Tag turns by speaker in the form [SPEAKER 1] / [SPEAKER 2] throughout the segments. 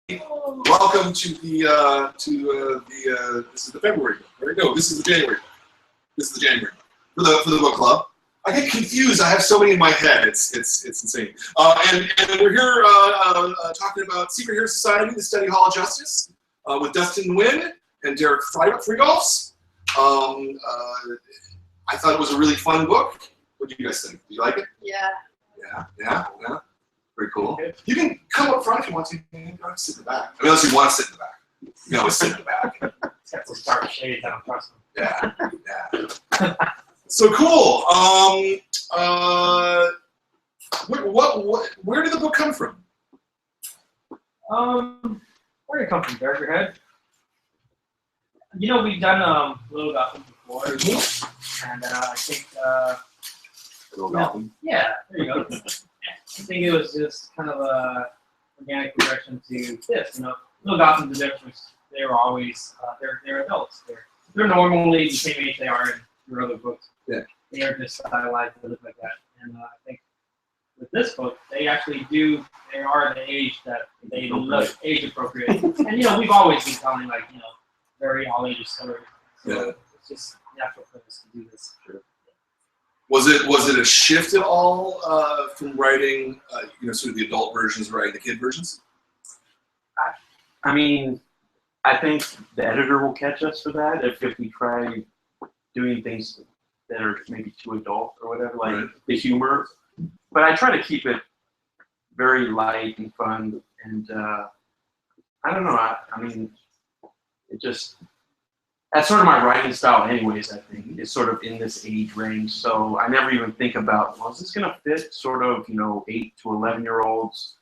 [SPEAKER 1] Welcome to this is the February book, right? No, this is the January book. This is the January book for the book club. I get confused. I have so many in my head. It's insane. And we're here talking about Secret Hero Society, the Study Hall of Justice, with Dustin Nguyen and Derek Fridolfs. I thought it was a really fun book. What do you guys think? Do you like it?
[SPEAKER 2] Yeah.
[SPEAKER 1] Yeah. Very cool. You can come up front if you want to. You can go sit in the back. I mean, unless you want to sit in the back. You can always sit in the back.
[SPEAKER 3] It's got some dark shades down across them.
[SPEAKER 1] Yeah. So cool. Where did the book come from?
[SPEAKER 3] Where did it come from, Derek? Your head? You know, we've done Little Gotham before, and I think
[SPEAKER 1] Little Gotham.
[SPEAKER 3] Yeah, there you go. I think it was just kind of a organic progression to this. You know, Little Gotham, the difference, they were always they're adults. They're normally the same age they are in your other books.
[SPEAKER 1] Yeah.
[SPEAKER 3] They are just stylized to look like that. And I think with this book, they actually do. They are the age that they look age appropriate. And you know, we've always been telling like very all ages stories. So it's just natural for us to do this.
[SPEAKER 1] Sure. Was it a shift at all from writing, sort of the adult versions, writing the kid versions?
[SPEAKER 4] I mean, I think the editor will catch us for that if we try doing things that are maybe too adult or whatever, like the humor. But I try to keep it very light and fun, and I don't know. I mean, it just. That's sort of my writing style anyways, I think. It's sort of in this age range. So I never even think about, well, is this going to fit sort of, 8 to 11-year-olds?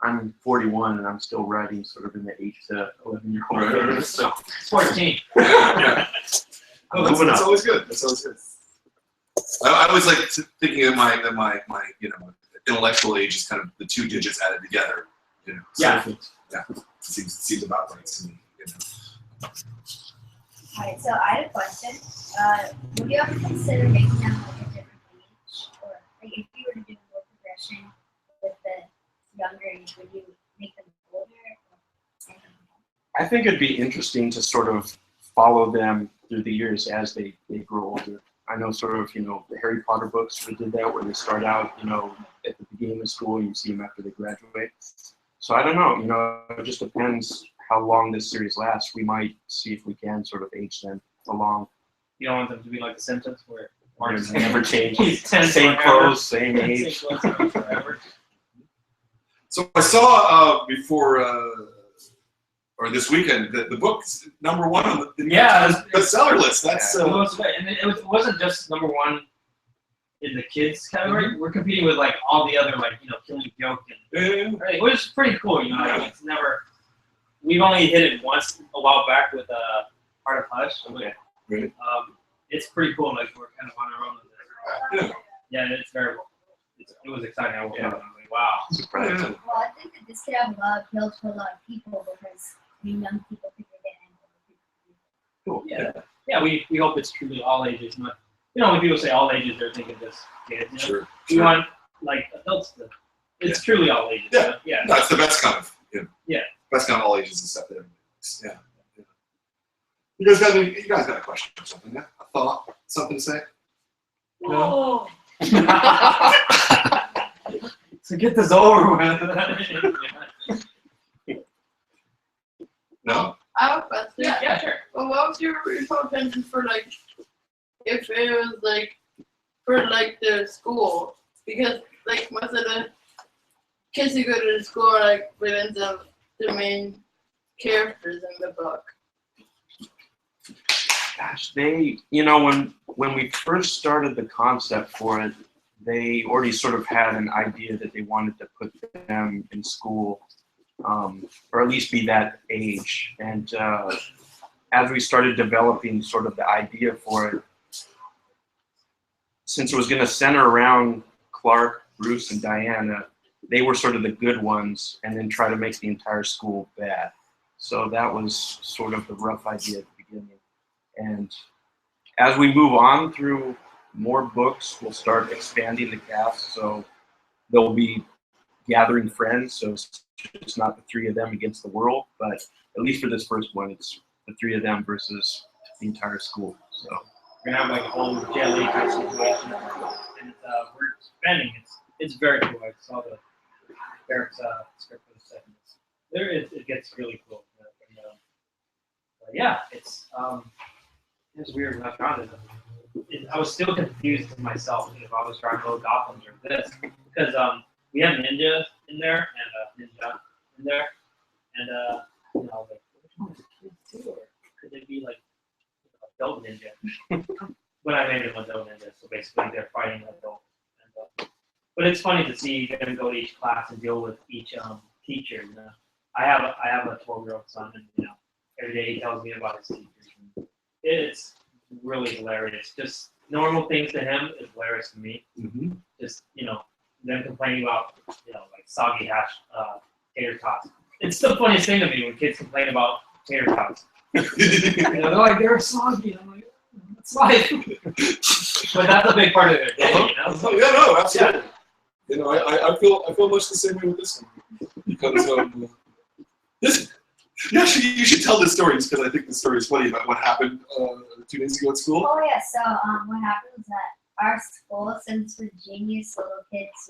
[SPEAKER 4] I'm 41 and I'm still writing sort of in the 8 to 11-year-old range. So
[SPEAKER 3] 14.
[SPEAKER 1] Yeah. That's always good. That's always good. I always like thinking of my intellectual age is kind of the 2 digits added together.
[SPEAKER 3] Yeah.
[SPEAKER 1] It seems about right to me.
[SPEAKER 2] Alright, so I had a question. Would you ever consider making them like a different age? Or like if you were to do more progression with the younger age, would you make them older?
[SPEAKER 4] I think it'd be interesting to sort of follow them through the years as they grow older. I know sort of, the Harry Potter books sort of did that where they start out, at the beginning of school and you see them after they graduate. So I don't know, it just depends how long this series lasts. We might see if we can sort of age them along.
[SPEAKER 3] You don't want them to be like the Simpsons where
[SPEAKER 4] Mark's never change.
[SPEAKER 3] Same
[SPEAKER 4] clothes, same age.
[SPEAKER 1] So I saw before or this weekend the book's #1 on the bestseller list. That's
[SPEAKER 3] and it wasn't just #1 in the kids category. We're competing with like all the other Killing Joke and it was pretty cool. It's never. We've only hit it once a while back with Heart of Hush.
[SPEAKER 1] Okay.
[SPEAKER 3] It's pretty cool. Like we're kind of on our own with it. Yeah, it's very. It was exciting. I woke up and I was like, wow.
[SPEAKER 2] Well, I think that this could have a lot of appeal to a lot of people because young people think they're getting
[SPEAKER 3] Cool. Yeah. We hope it's truly all ages. Not when people say all ages, they're thinking just kids.
[SPEAKER 1] Sure.
[SPEAKER 3] We want like adults to. It's truly all ages.
[SPEAKER 1] Yeah. That's the best kind of.
[SPEAKER 3] Yeah.
[SPEAKER 1] Best kind of all ages and stuff. Yeah. You guys got a question or something? Yeah? A thought? Something to say?
[SPEAKER 2] No.
[SPEAKER 3] So get this over with.
[SPEAKER 1] No?
[SPEAKER 5] I have a question.
[SPEAKER 3] Yeah, sure.
[SPEAKER 5] Well, what was your intention for if it was for the school? Because most of the kids who go to the school are within the main characters in the book.
[SPEAKER 4] Gosh, when we first started the concept for it, they already sort of had an idea that they wanted to put them in school, or at least be that age. And as we started developing sort of the idea for it, since it was going to center around Clark, Bruce, and Diana, they were sort of the good ones, and then try to make the entire school bad. So that was sort of the rough idea at the beginning. And as we move on through more books, we'll start expanding the cast. So there'll be gathering friends, so it's not the three of them against the world, but at least for this first one, it's the three of them versus the entire school. So
[SPEAKER 3] we're gonna have like a whole jelly type situation, and we're spending. It's very cool. I saw the Derek's script for the second. It gets really cool. But yeah, it's weird when I found it. I was still confused to myself if I was trying to go goblins or this, because we have ninja in there and ninja in there, and you know, like which one is kids too, or could they be like adult ninja? When I made them adult ninja, so basically they're fighting adult. But it's funny to see them go to each class and deal with each teacher. You know, I have a 12-year-old son, and you know, every day he tells me about his teachers. And it's really hilarious. Just normal things to him is hilarious to me.
[SPEAKER 1] Mm-hmm.
[SPEAKER 3] Just, you know, them complaining about, you know, like soggy hash tater tots. It's the funniest thing to me when kids complain about tater tots. You know, they're like, they're soggy. I'm like, that's life. But that's a big part of their day, you know?
[SPEAKER 1] Oh, yeah, no, absolutely. Yeah. You know, I feel much the same way with this one, because this. You should tell this story because I think the story is funny about what happened 2 days ago at school.
[SPEAKER 2] Oh yeah, so what happened was that our school, since we're genius little kids,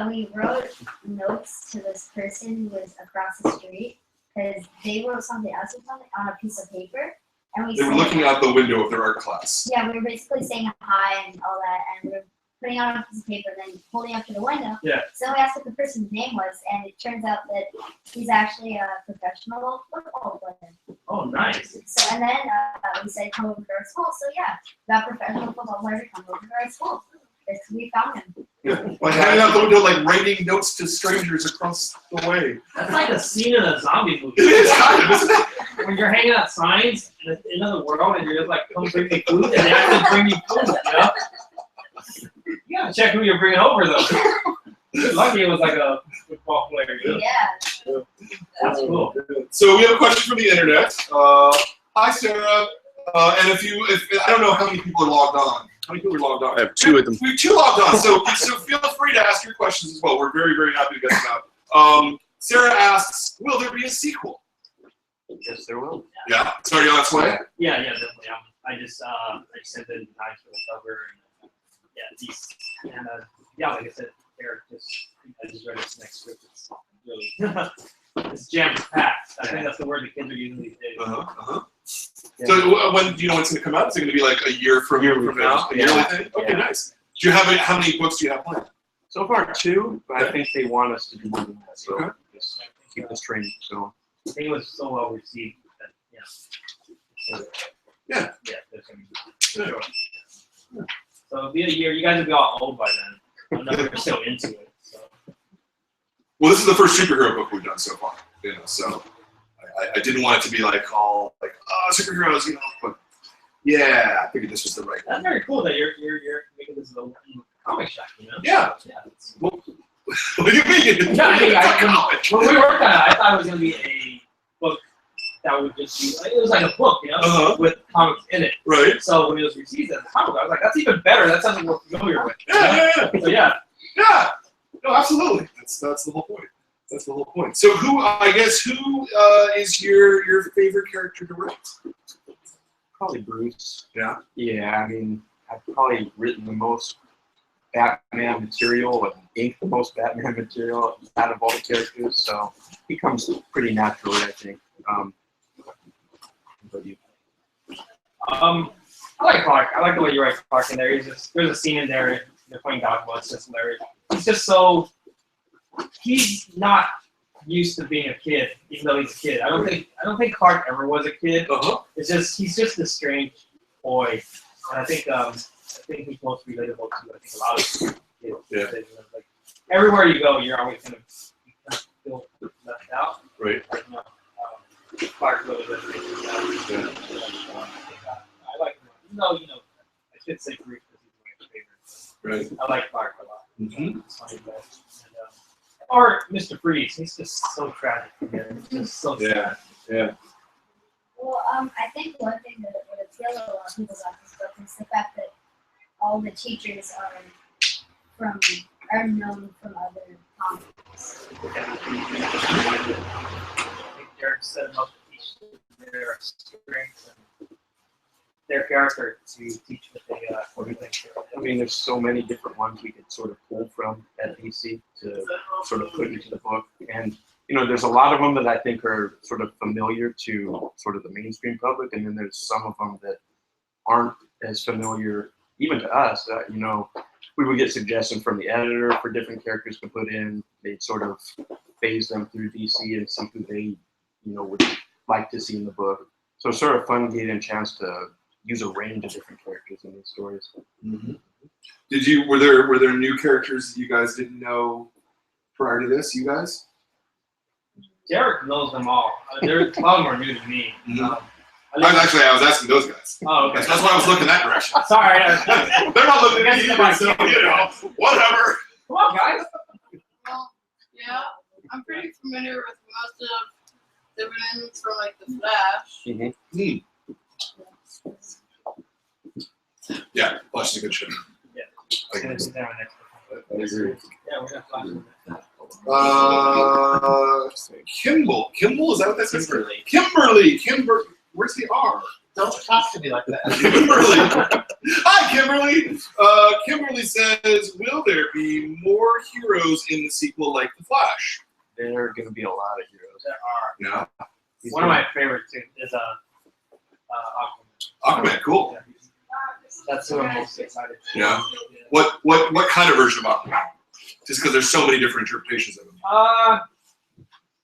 [SPEAKER 2] we wrote notes to this person who was across the street because they wrote something else or something on a piece of paper, and
[SPEAKER 1] they were looking out the window of their art class.
[SPEAKER 2] Yeah, we were basically saying hi and all that, and we were putting on a piece of paper and then holding up to the window.
[SPEAKER 3] Yeah.
[SPEAKER 2] So we asked what the person's name was, and it turns out that he's actually a professional football player.
[SPEAKER 3] Oh, nice.
[SPEAKER 2] So, and then we said, come over to our school. So yeah, that professional football player come over to our school. We found him.
[SPEAKER 1] Yeah. Like hanging out the window, like writing notes to strangers across the way.
[SPEAKER 3] That's like a scene in a zombie movie.
[SPEAKER 1] It is kind of, isn't it?
[SPEAKER 3] When you're hanging out signs in another world and you're just like, come bring me food, and they actually bring you food, you know? You gotta check who you're bringing over, though. Lucky it was like a football player. You know?
[SPEAKER 2] Yeah.
[SPEAKER 3] That's cool.
[SPEAKER 1] So we have a question from the internet. Hi, Sarah. And if I don't know how many people are logged on. How many people are logged on?
[SPEAKER 6] I have 2 of them.
[SPEAKER 1] We have 2 logged on. So feel free to ask your questions as well. We're very, very happy to get them out. Sarah asks, will there be a sequel?
[SPEAKER 4] yes, there will.
[SPEAKER 1] Yeah. Sorry, on its way.
[SPEAKER 3] Yeah, definitely. I just sent in designs for the cover, and yeah, like I said, Derek I just read his next script. It's really it's jam-packed. I think that's the word the kids are using these days.
[SPEAKER 1] Yeah. So when do you know when it's going to come out? Is it going to be like a year from now? A yearly thing? Okay, nice. Do you have how many books do you have planned?
[SPEAKER 4] So far 2, but I think they want us to do more than that. So
[SPEAKER 1] Okay.
[SPEAKER 4] just keep this training going.
[SPEAKER 3] I think it was so well received that
[SPEAKER 1] Yeah.
[SPEAKER 3] There's gonna be sure. So it'll be a year. You guys will be all old by then. I know you're so into it. So.
[SPEAKER 1] Well, this is the first superhero book we've done so far. You know, so I didn't want it to be like all like superheroes, you know. But yeah, I figured this was the right
[SPEAKER 3] That's
[SPEAKER 1] one.
[SPEAKER 3] very cool that you're making this a comic shop, you know?
[SPEAKER 1] Yeah. Well, what do you mean?
[SPEAKER 3] Yeah, I mean,
[SPEAKER 1] It's
[SPEAKER 3] when we worked on it, I thought it was going to be a book that would just be, it was like a book, you know, with comics in it.
[SPEAKER 1] right.
[SPEAKER 3] So when it was received as a comic, I was like, that's even better. That's something we're familiar with.
[SPEAKER 1] Yeah.
[SPEAKER 3] So yeah.
[SPEAKER 1] Yeah. No, absolutely. That's the whole point. That's the whole point. So who is your favorite character to write?
[SPEAKER 4] Probably Bruce.
[SPEAKER 1] Yeah.
[SPEAKER 4] Yeah, I mean, I've probably written the most Batman material and inked the most Batman material out of all the characters, so he comes pretty naturally, I think.
[SPEAKER 3] I like Clark. I like the way you write Clark in there. There's a scene in there, they're playing dodgeball, it's just hilarious. He's not used to being a kid, even though he's a kid. I don't think Clark ever was a kid. It's just he's just a strange boy. And I think he's most relatable to a lot of kids.
[SPEAKER 1] Yeah.
[SPEAKER 3] Like everywhere you go, you're always gonna feel left out.
[SPEAKER 1] Right.
[SPEAKER 3] Clark really resonates with that. I like him. No, you know, I should say Greek because he's my favorite.
[SPEAKER 1] Right.
[SPEAKER 3] I like Clark a lot.
[SPEAKER 1] Mm-hmm.
[SPEAKER 3] It's funny, but, or Mr. Freeze, he's just so tragic. It's just so sad.
[SPEAKER 1] Yeah.
[SPEAKER 2] Well, I think one thing that would appeal to a lot of people about this book is the fact that all the teachers are from are known from other comics?
[SPEAKER 3] I think Derek set them up to teach their strengths and their character to teach what they think.
[SPEAKER 4] I mean, there's so many different ones we could sort of pull from at DC to sort of put into the book. And, you know, there's a lot of them that I think are sort of familiar to sort of the mainstream public. And then there's some of them that aren't as familiar even to us. You know, we would get suggestions from the editor for different characters to put in. They'd sort of phase them through DC and see who they, you know, would like to see in the book. So it's sort of fun getting a chance to use a range of different characters in these stories.
[SPEAKER 1] Mm-hmm. Were there new characters that you guys didn't know prior to this? You guys?
[SPEAKER 3] Derek knows them all. There's a lot more new to me.
[SPEAKER 1] Mm-hmm. I was asking those guys.
[SPEAKER 3] Oh, okay.
[SPEAKER 1] That's why I was looking that direction.
[SPEAKER 3] Sorry.
[SPEAKER 1] They're not looking at you, so, you know, whatever.
[SPEAKER 3] Come on, guys.
[SPEAKER 5] Well, yeah, I'm pretty familiar with most of the villains from like the Flash.
[SPEAKER 4] Mm-hmm.
[SPEAKER 1] Yeah, Flash is a good show.
[SPEAKER 3] Yeah.
[SPEAKER 1] I agree.
[SPEAKER 3] Yeah, we're gonna flash them.
[SPEAKER 1] Kimball. Kimball, is that what that says?
[SPEAKER 3] Kimberly.
[SPEAKER 1] Kimberly. Where's the R?
[SPEAKER 3] Don't talk to me like that.
[SPEAKER 1] Kimberly. Hi, Kimberly. Kimberly says, will there be more heroes in the sequel like The Flash?
[SPEAKER 4] There are going to be a lot of heroes.
[SPEAKER 3] There are.
[SPEAKER 1] Yeah.
[SPEAKER 3] One of my favorites too is Aquaman.
[SPEAKER 1] Aquaman, cool.
[SPEAKER 3] That's who I'm most excited for.
[SPEAKER 1] Yeah. What kind of version of Aquaman? Just because there's so many different interpretations of him.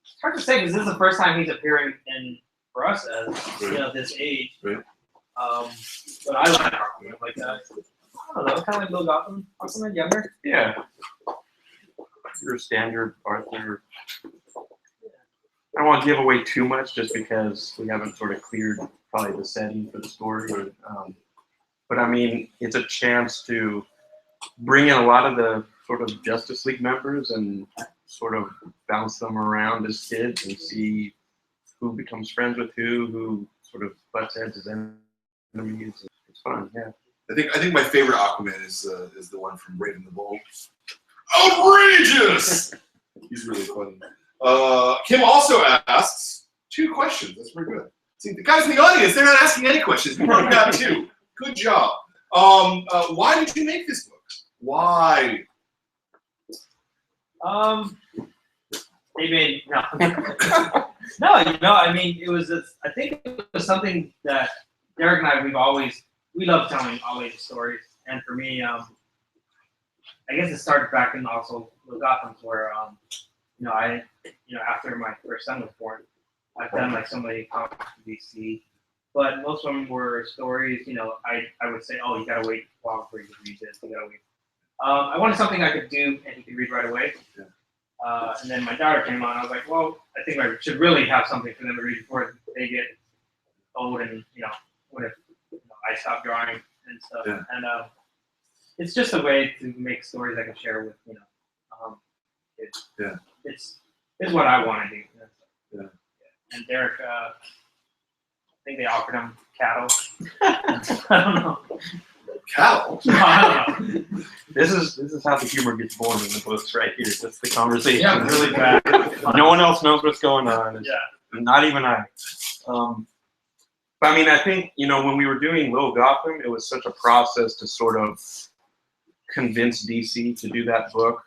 [SPEAKER 3] It's hard to say because this is the first time he's appearing in for us as you know this age.
[SPEAKER 1] Right.
[SPEAKER 3] But I like Aquaman. Like I don't know, kind of like Bill Gotham. Aquaman younger.
[SPEAKER 4] Yeah. Your standard Arthur. I don't want to give away too much just because we haven't sort of cleared probably the setting for the story. But I mean, it's a chance to bring in a lot of the sort of Justice League members and sort of bounce them around as kids and see who becomes friends with who sort of butts heads as enemies. It's fun, yeah.
[SPEAKER 1] I think my favorite Aquaman is the one from Raven the Bold. Outrageous! He's really funny. Kim also asks 2 questions. That's pretty good. See, the guys in the audience, they're not asking any questions. We broke down 2. Good job. Why did you make this book? Why?
[SPEAKER 3] They made no. No, you know, I mean, it was. I think it was something that Derek and I we love telling always stories, and for me, I guess it started back in also the Gotham's where you know, after my first son was born, I've done like so many comics in DC, but most of them were stories. You know, I would say, oh, you gotta wait a while before you can read this. You gotta wait. I wanted something I could do and he could read right away.
[SPEAKER 1] Yeah.
[SPEAKER 3] And then my daughter came on. I was like, well, I think I should really have something for them to read before they get old and you know, when I stop drawing and stuff.
[SPEAKER 1] Yeah.
[SPEAKER 3] And it's just a way to make stories I can share with kids.
[SPEAKER 1] Yeah.
[SPEAKER 3] It's what I want to do.
[SPEAKER 1] Yeah.
[SPEAKER 3] And Derek, I think they offered him cattle. I don't know.
[SPEAKER 1] Cattle?
[SPEAKER 3] No, I don't know.
[SPEAKER 4] This is how the humor gets born in the books right here. That's the conversation.
[SPEAKER 3] Yeah, really bad.
[SPEAKER 4] No one else knows what's going on. It's,
[SPEAKER 3] Yeah.
[SPEAKER 4] Not even I. But I mean, I think, you know, when we were doing Little Gotham, it was such a process to sort of convince DC to do that book.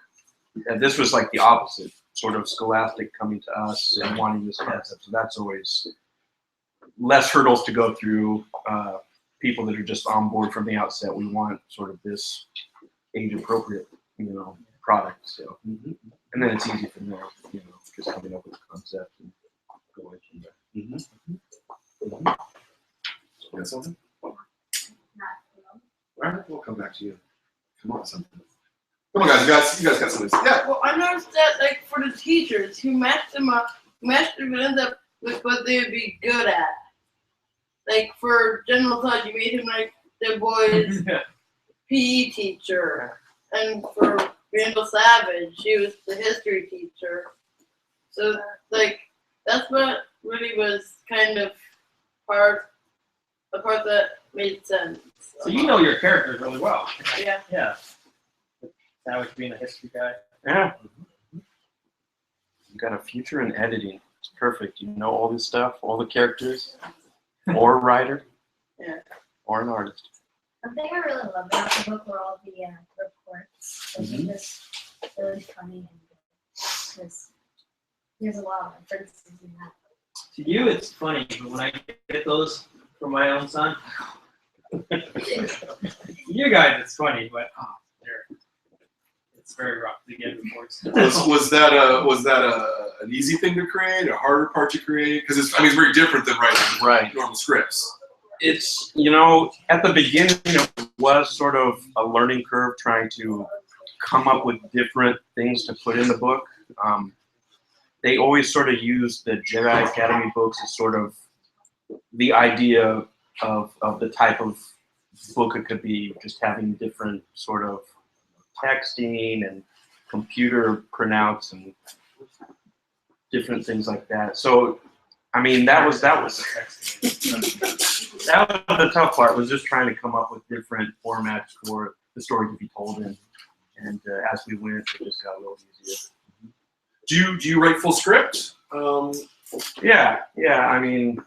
[SPEAKER 4] And this was like the opposite, sort of Scholastic coming to us and wanting this concept. So that's always less hurdles to go through. People that are just on board from the outset. We want sort of this age-appropriate, you know, product. So, and then it's easy from there, you know, just coming up with the concept and going from there.
[SPEAKER 1] You got something?
[SPEAKER 2] Not
[SPEAKER 1] All right, we'll come back to you. Come on, something. Come on, guys. You guys got something. Yeah.
[SPEAKER 5] Well, I noticed that like for the teachers, he matched the villains up with what they would be good at. Like for General Todd, you made him like the boys' PE teacher, and for Randall Savage, he was the history teacher. So like that's what really was kind of the part that made sense.
[SPEAKER 3] So you know your characters really well.
[SPEAKER 5] Yeah.
[SPEAKER 3] Yeah. Savage being a history guy.
[SPEAKER 4] Yeah. You got a future in editing. It's perfect. You know all this stuff, all the characters, or a writer,
[SPEAKER 5] Yeah.
[SPEAKER 4] or an artist.
[SPEAKER 2] Something I really love about the book were all the reports. Those are just really funny and good. Because there's a lot of references in that.
[SPEAKER 3] To you, it's funny, but when I get those from my own son, you guys, it's funny, but it's very rough to get reports.
[SPEAKER 1] Was that an easy thing to create, a harder part to create? Because it's very different than writing normal scripts.
[SPEAKER 4] It's, you know, at the beginning it was sort of a learning curve trying to come up with different things to put in the book. They always sort of use the Jedi Academy books as sort of the idea of the type of book it could be, just having different sort of texting and computer printouts and different things like that. So, I mean, that was the tough part, was just trying to come up with different formats for the story to be told in. And as we went, it just got a little easier.
[SPEAKER 1] Do you write full script?
[SPEAKER 4] Yeah. I mean,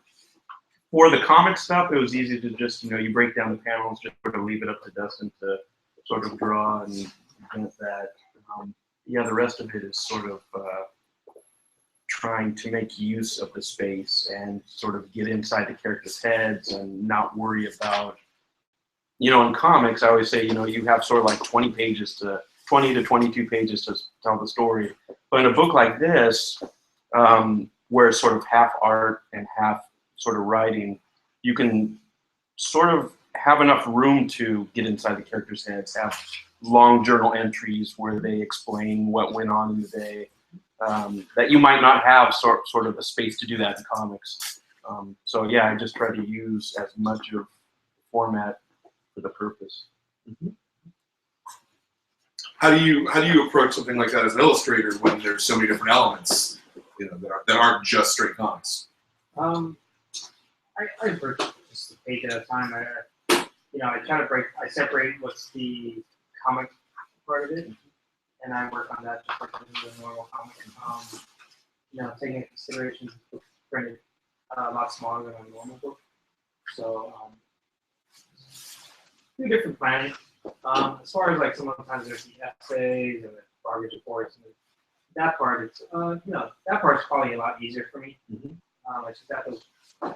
[SPEAKER 4] for the comic stuff, it was easy to just, you know, you break down the panels, just sort of leave it up to Dustin to sort of draw and print that. Yeah, the rest of it is sort of trying to make use of the space and sort of get inside the characters' heads and not worry about, you know, in comics, I always say, you know, you have sort of like 20 to 22 pages to tell the story. But in a book like this, where it's sort of half art and half sort of writing, you can sort of have enough room to get inside the characters' heads, have long journal entries where they explain what went on in the day, that you might not have sort of the space to do that in comics. So yeah, I just try to use as much of the format for the purpose.
[SPEAKER 1] Mm-hmm. How do you approach something like that as an illustrator when there's so many different elements, you know, that aren't just straight comics?
[SPEAKER 3] I approach just a page at a time. I separate what's the comic part of it, and I work on that just like a normal comic. You know, taking into consideration the book printed a lot smaller than a normal book, so two different planning. As far as like sometimes there's the essays and the garbage reports, and that part, it's you know, that part's probably a lot easier for me. I just have to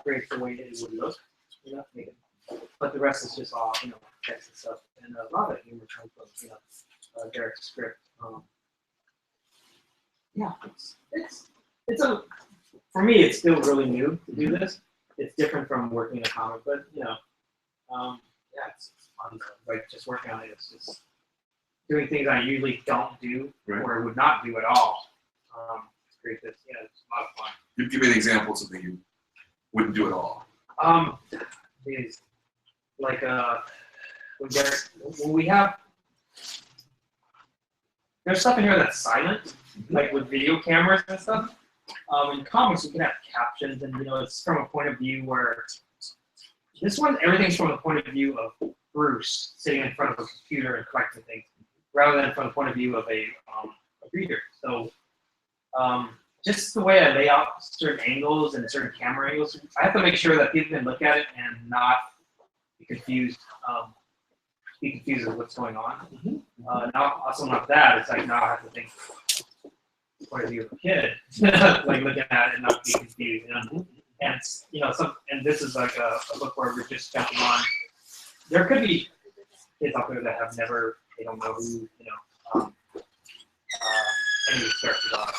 [SPEAKER 3] create the way it would look, you know, make it. But the rest is just all, you know, text and stuff, and a lot of humor comes from, you know, Derek's script. Yeah, it's for me, it's still really new to do this. It's different from working in a comic, but you know, yeah, it's fun. Like just working on it, it's just doing things I usually don't do or would not do at all. To create this, yeah, it's a lot of fun.
[SPEAKER 1] Give me an example of something you wouldn't do at all.
[SPEAKER 3] Geez, like when we have, there's stuff in here that's silent, like with video cameras and stuff. In comics, we can have captions, and you know, it's from a point of view where this one, everything's from the point of view of Bruce sitting in front of a computer and collecting things, rather than from the point of view of a reader. So, just the way I lay out certain angles and certain camera angles, I have to make sure that people can look at it and not be confused. With what's going on. Now, also not that, it's like now I have to think point of view of a kid, like looking at it and not be confused. You know? And you know, and this is like a book where we're just jumping on. There could be kids out there that have never, they don't know who, you know, any of these characters are.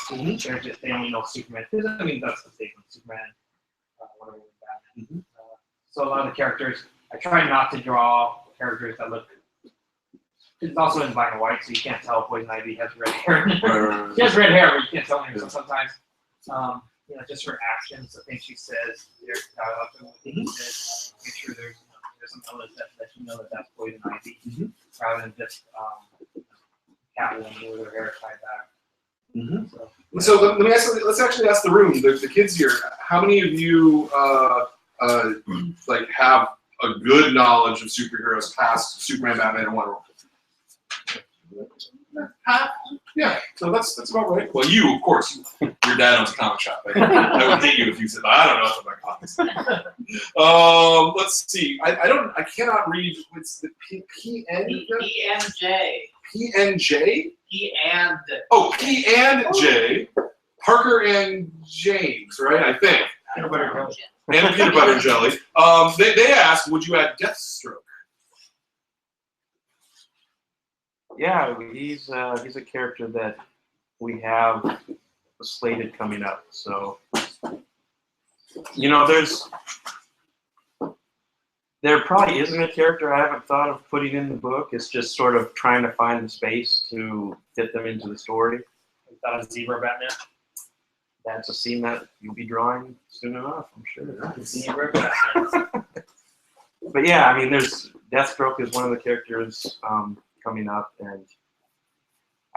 [SPEAKER 3] They only know Superman. I mean, that's the statement, Superman, Wonder Woman, Batman. So a lot of the characters, I try not to draw characters that look. It's also in black and white, so you can't tell Poison Ivy has red hair. She has red hair, but you can't tell her. So sometimes, you know, just her actions, the things she says, there's dialogue, make sure there's some elements that let you know that that's Poison Ivy, rather than just Catwoman with her hair tied back.
[SPEAKER 1] So let me ask. Let's actually ask the room, the kids here. How many of you like have a good knowledge of superheroes past Superman, Batman, and Wonder Woman? Half. Yeah, so that's about right. Well, you, of course, your dad owns a comic shop. I would hate you if you said, I don't know nothing about comics. Let's see. I cannot read. What's the PN?
[SPEAKER 3] PNJ.
[SPEAKER 1] PNJ?
[SPEAKER 3] P and.
[SPEAKER 1] Oh, P and J. Parker and James, right? I think.
[SPEAKER 3] Peanut butter jelly.
[SPEAKER 1] And peanut butter jelly. They asked, would you add Deathstroke?
[SPEAKER 4] Yeah, he's a character that we have slated coming up. So, you know, there probably isn't a character I haven't thought of putting in the book. It's just sort of trying to find the space to fit them into the story.
[SPEAKER 3] We thought of Zebra Batman.
[SPEAKER 4] That's a scene that you'll be drawing soon enough, I'm sure.
[SPEAKER 3] Zebra Batman.
[SPEAKER 4] But yeah, I mean, Deathstroke is one of the characters coming up, and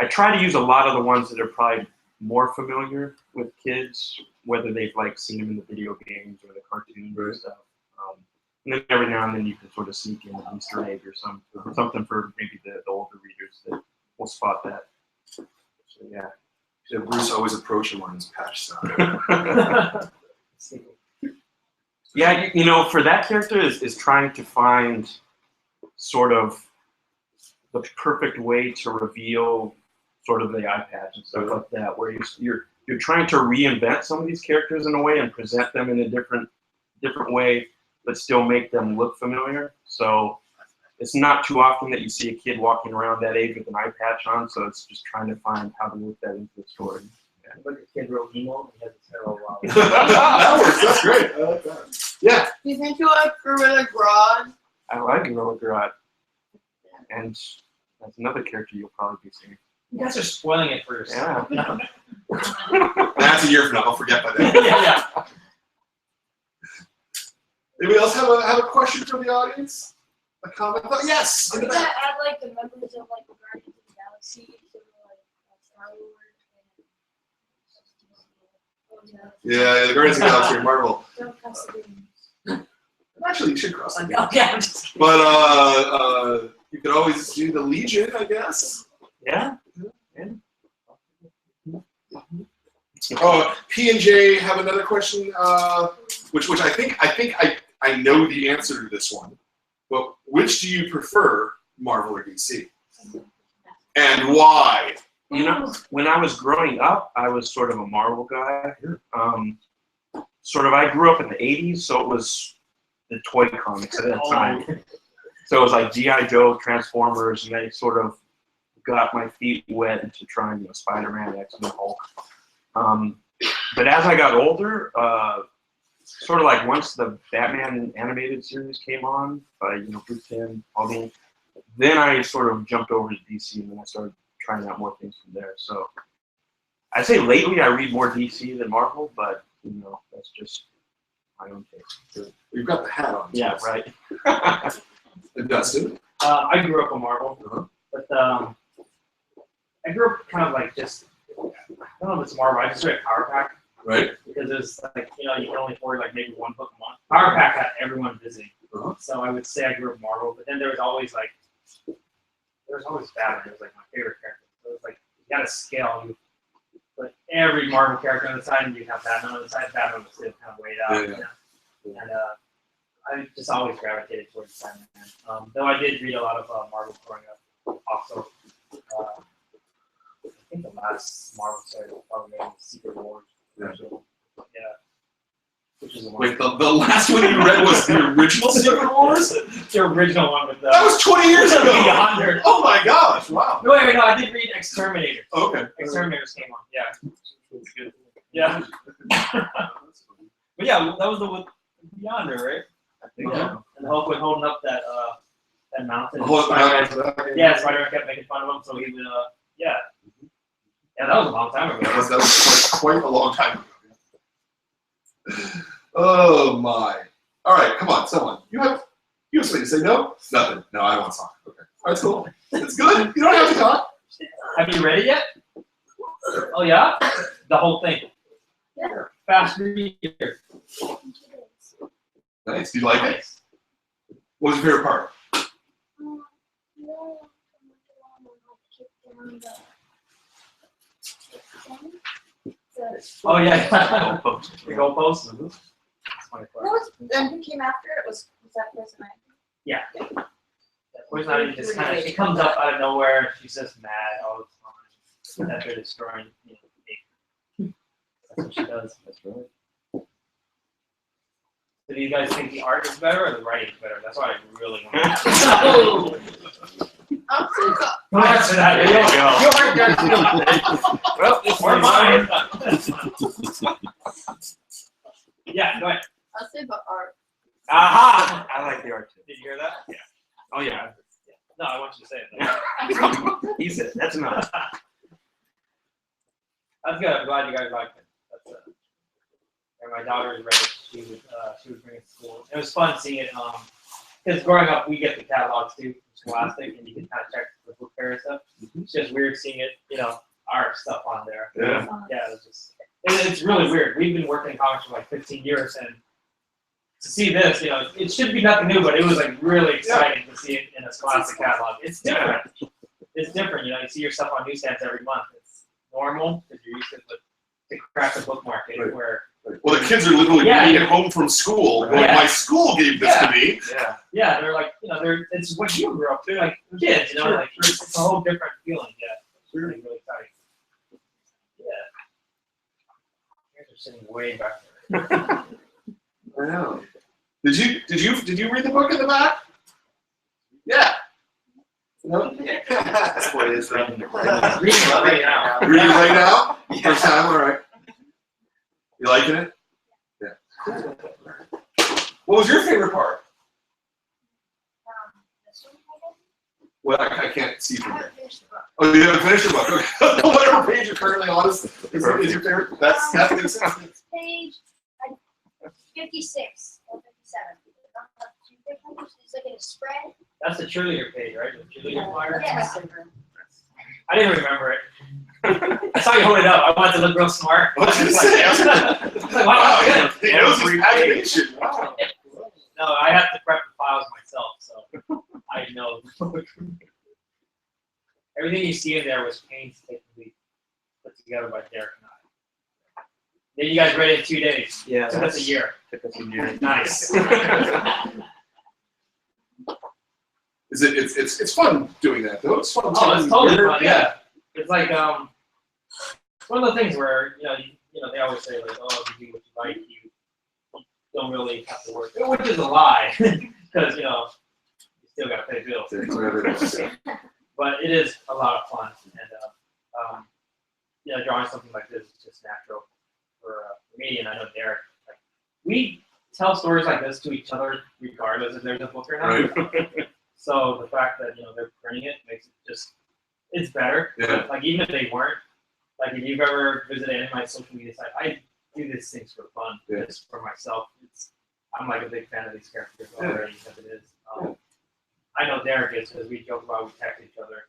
[SPEAKER 4] I try to use a lot of the ones that are probably more familiar with kids, whether they've like seen them in the video games or the cartoons or stuff. And then every now and then you can sort of sneak in an Easter egg or something for maybe the older readers that will spot that. So yeah.
[SPEAKER 1] So Bruce always approaching one of his patch stuff.
[SPEAKER 4] Yeah, you know, for that character is trying to find sort of the perfect way to reveal sort of the eye patch and stuff like that, where you're trying to reinvent some of these characters in a way and present them in a different way, but still make them look familiar. So it's not too often that you see a kid walking around that age with an eye patch on, so it's just trying to find how to work that into the story.
[SPEAKER 3] Yeah. But the kid real emo, he has his hair all wild.
[SPEAKER 1] That works, that's great. I like that. Yeah.
[SPEAKER 5] Do you think you like Gorilla Grodd?
[SPEAKER 4] I like Gorilla Grodd. And that's another character you'll probably be seeing.
[SPEAKER 3] You guys are spoiling it for yourself.
[SPEAKER 4] Yeah.
[SPEAKER 1] That's a year from now. I'll forget by then.
[SPEAKER 3] Yeah.
[SPEAKER 1] Anybody else have a question from the audience? A comment? Oh, yes.
[SPEAKER 2] We're gonna add like the members of like the Guardians of the Galaxy, so like Star Wars and
[SPEAKER 1] Yeah, the Guardians of the Galaxy or Marvel.
[SPEAKER 2] Don't cross the beams.
[SPEAKER 1] Actually, you should cross them.
[SPEAKER 3] Okay, I'm just
[SPEAKER 1] But you could always do the Legion, I guess.
[SPEAKER 4] Yeah.
[SPEAKER 1] Oh, P and J have another question, which I think I know the answer to this one. But which do you prefer, Marvel or DC? And why?
[SPEAKER 4] You know, when I was growing up, I was sort of a Marvel guy. I grew up in the 80s, so it was the toy comics at that time. So it was like G.I. Joe, Transformers, and they sort of got my feet wet into trying, you know, Spider-Man, X-Men, Hulk. But as I got older, sort of like once the Batman animated series came on by, you know, Bruce Timm, Paul, then I sort of jumped over to DC, and then I started trying out more things from there. So I'd say lately I read more DC than Marvel, but, you know, that's just my own taste.
[SPEAKER 1] You've got the hat on.
[SPEAKER 4] Yeah, right.
[SPEAKER 1] And Dustin?
[SPEAKER 3] I grew up on Marvel, but I grew up kind of like just, I don't know if it's Marvel, I just read Power Pack.
[SPEAKER 1] Right.
[SPEAKER 3] Because it's like, you know, you can only afford like maybe one book a month. Power Pack had everyone busy. So I would say I grew up Marvel, but then there was always Batman. It was like my favorite character. So it was like, you got a scale. You put every Marvel character on the side and you have Batman on the side. Batman was still kind of weighed out.
[SPEAKER 1] Yeah.
[SPEAKER 3] You know? And I just always gravitated towards Batman. Though I did read a lot of Marvel growing up also. I think the last Marvel series was probably Secret Wars.
[SPEAKER 1] Yeah.
[SPEAKER 3] So, yeah. Which is the one.
[SPEAKER 1] Wait, the last one you read was the original Secret Wars?
[SPEAKER 3] The original one with the.
[SPEAKER 1] That was 20 years ago!
[SPEAKER 3] Beyonder.
[SPEAKER 1] Oh my gosh, wow.
[SPEAKER 3] No, wait, no, I did read Exterminator.
[SPEAKER 1] Okay.
[SPEAKER 3] Exterminators came on, yeah. Yeah. But yeah, that was the one Beyonder, right?
[SPEAKER 4] I think
[SPEAKER 1] Uh-huh.
[SPEAKER 4] so.
[SPEAKER 3] And the Hulk was holding up that mountain.
[SPEAKER 1] The whole
[SPEAKER 3] Spider-Man, yeah, Spider-Man kept making fun of him, so he would, yeah. Yeah, that was a long time ago.
[SPEAKER 1] That was quite a long time ago. Oh my. All right, come on, someone. You have something to say? No? Nothing. No, I don't want to talk. Okay. All right, cool. It's good. You don't have to talk.
[SPEAKER 3] Have you read it yet? Oh yeah? The whole thing.
[SPEAKER 2] Yeah.
[SPEAKER 3] Fast reader.
[SPEAKER 1] Nice. Do you like it? What was your favorite part?
[SPEAKER 3] Oh yeah.
[SPEAKER 4] Goalpost.
[SPEAKER 3] The goalpost.
[SPEAKER 4] Mhm.
[SPEAKER 3] That's funny
[SPEAKER 6] Who
[SPEAKER 3] part.
[SPEAKER 6] was, and who came after it? Was that Poison Ivy?
[SPEAKER 3] Yeah. Poison Ivy just kind of, she comes up out of nowhere. She's just mad all the time that they're destroying nature. That's what she does.
[SPEAKER 4] That's right.
[SPEAKER 3] So do you guys think the art is better or the writing is better? That's what I really want to know.
[SPEAKER 5] I'm so
[SPEAKER 3] Don't answer that.
[SPEAKER 4] There you go.
[SPEAKER 3] You're right there.
[SPEAKER 4] Well, this
[SPEAKER 3] Or
[SPEAKER 4] one's
[SPEAKER 3] mine. Yeah, go ahead.
[SPEAKER 5] I'll say the art.
[SPEAKER 3] Aha!
[SPEAKER 4] I like the art too.
[SPEAKER 3] Did you hear that?
[SPEAKER 4] Yeah. Oh yeah.
[SPEAKER 3] No, I want you to say it. Though.
[SPEAKER 4] He said that's enough.
[SPEAKER 3] That's good. I'm glad you guys liked it. That's, and my daughter read it. She would bring it to school. It was fun seeing it. Because growing up, we get the catalogs too from Scholastic, and you can kind of check the book fair and stuff. It's just weird seeing it, our stuff on there.
[SPEAKER 4] Yeah.
[SPEAKER 3] Yeah, it's really weird. We've been working in comics for like 15 years, and to see this, it should be nothing new, but it was like really exciting to see it in a Scholastic catalog. It's different. It's different. You see your stuff on newsstands every month. It's normal because you're used to the craft book market
[SPEAKER 1] Right.
[SPEAKER 3] where.
[SPEAKER 1] Well, the kids are literally bringing it home from school. Going,
[SPEAKER 3] Yeah.
[SPEAKER 1] my school gave this to me.
[SPEAKER 4] Yeah.
[SPEAKER 3] Yeah, they're like, it's what you grew up. They're like kids, like it's a whole different feeling. Yeah, it's really, really exciting. Yeah, you guys are sitting way back there.
[SPEAKER 1] I know. Did you read the book in the back? Yeah. No. That's what it is.
[SPEAKER 3] Reading it right now.
[SPEAKER 1] Reading it right now? First time, all right. You liking it? Yeah. What was your favorite part? Well, I can't see from here. Oh, you haven't finished the book. Okay. Whatever page you're currently on is your favorite. That's makes sense.
[SPEAKER 2] Page 56 or 57. It's like in a spread.
[SPEAKER 3] That's the cheerleader page, right? The cheerleader flyer.
[SPEAKER 2] Yes.
[SPEAKER 3] I didn't remember it. I saw you hold it up. I wanted to look real smart.
[SPEAKER 1] I was gonna
[SPEAKER 3] It's
[SPEAKER 1] say,
[SPEAKER 3] like, wow, good.
[SPEAKER 1] he knows his animation. Wow.
[SPEAKER 3] No, I have to prep the files myself, so I know. Everything you see in there was painstakingly put together by Derek and I. Then you guys read it in 2 days.
[SPEAKER 4] Yeah.
[SPEAKER 3] Took us a year.
[SPEAKER 4] Took us a year.
[SPEAKER 3] Nice.
[SPEAKER 1] It's fun doing that though. It's fun.
[SPEAKER 3] Oh, it's totally fun.
[SPEAKER 1] Yeah.
[SPEAKER 3] Yeah. It's like one of the things where they always say like, oh, if you do what you like, you don't really have to work, which is a lie because you still got to pay bills. But it is a lot of fun, and drawing something like this is just natural for me, and I know Derek. Like, we tell stories like this to each other regardless if there's a book or not.
[SPEAKER 1] Right.
[SPEAKER 3] So the fact that they're printing it makes it it's better.
[SPEAKER 1] Yeah.
[SPEAKER 3] Like even if they weren't, like if you've ever visited any of my social media sites, I do these things for fun,
[SPEAKER 1] Yeah.
[SPEAKER 3] just for myself. I'm like a big fan of these characters already as it is. I know Derek is because we joke about we text each other.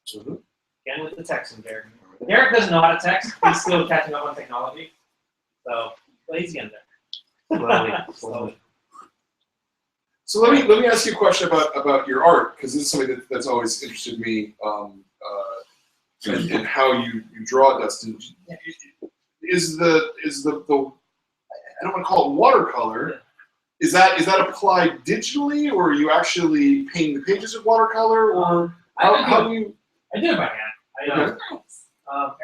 [SPEAKER 1] Mhm.
[SPEAKER 3] Again with the texting, Derek. Derek doesn't know how to text. He's still catching up on technology. So, but he's getting there. Slowly.
[SPEAKER 1] So let me ask you a question about your art, because this is something that's always interested me, and how you draw, Dustin. Is the I don't want to call it watercolor. Is that applied digitally, or are you actually painting the pages with watercolor, or how do you?
[SPEAKER 3] I do it by hand.
[SPEAKER 1] Okay.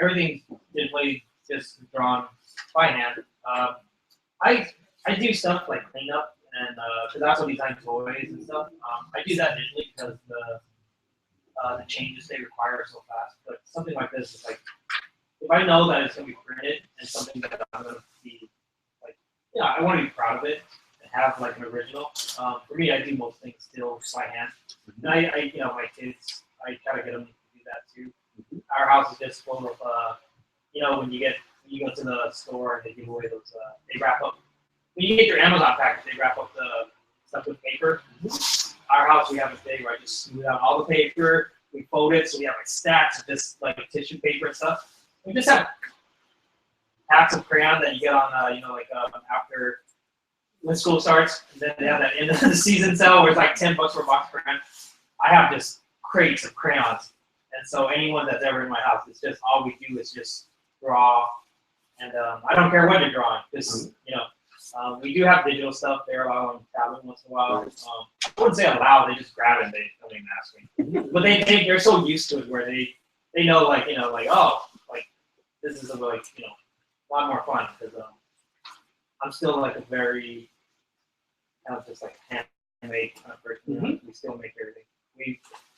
[SPEAKER 3] Everything's digitally just drawn by hand. I do stuff like cleanup and because I also design toys and stuff. I do that digitally because the changes they require are so fast. But something like this is like if I know that it's gonna be printed and something that I'm gonna be like, I want to be proud of it and have like an original. For me, I do most things still by hand. And I my kids, I try to get them to do that too. Our house is just full of when you go to the store and they give away those they wrap up. When you get your Amazon package, they wrap up the stuff with paper. Our house, we have a thing where I just smooth out all the paper, we fold it, so we have like stacks of just like tissue paper and stuff. We just have packs of crayon that you get on, after when school starts, and then they have that end of the season sale where it's like $10 for a box of crayon. I have just crates of crayons, And so anyone that's ever in my house, it's just all we do is just draw, and I don't care what you're drawing. Just we do have digital stuff. They're allowed on tablet once in a while. I wouldn't say allowed. They just grab it and they don't even ask me. But they're so used to it where they know like this is a lot more fun because I'm still like a very kind of just like handmade kind of person. You know? We still make everything.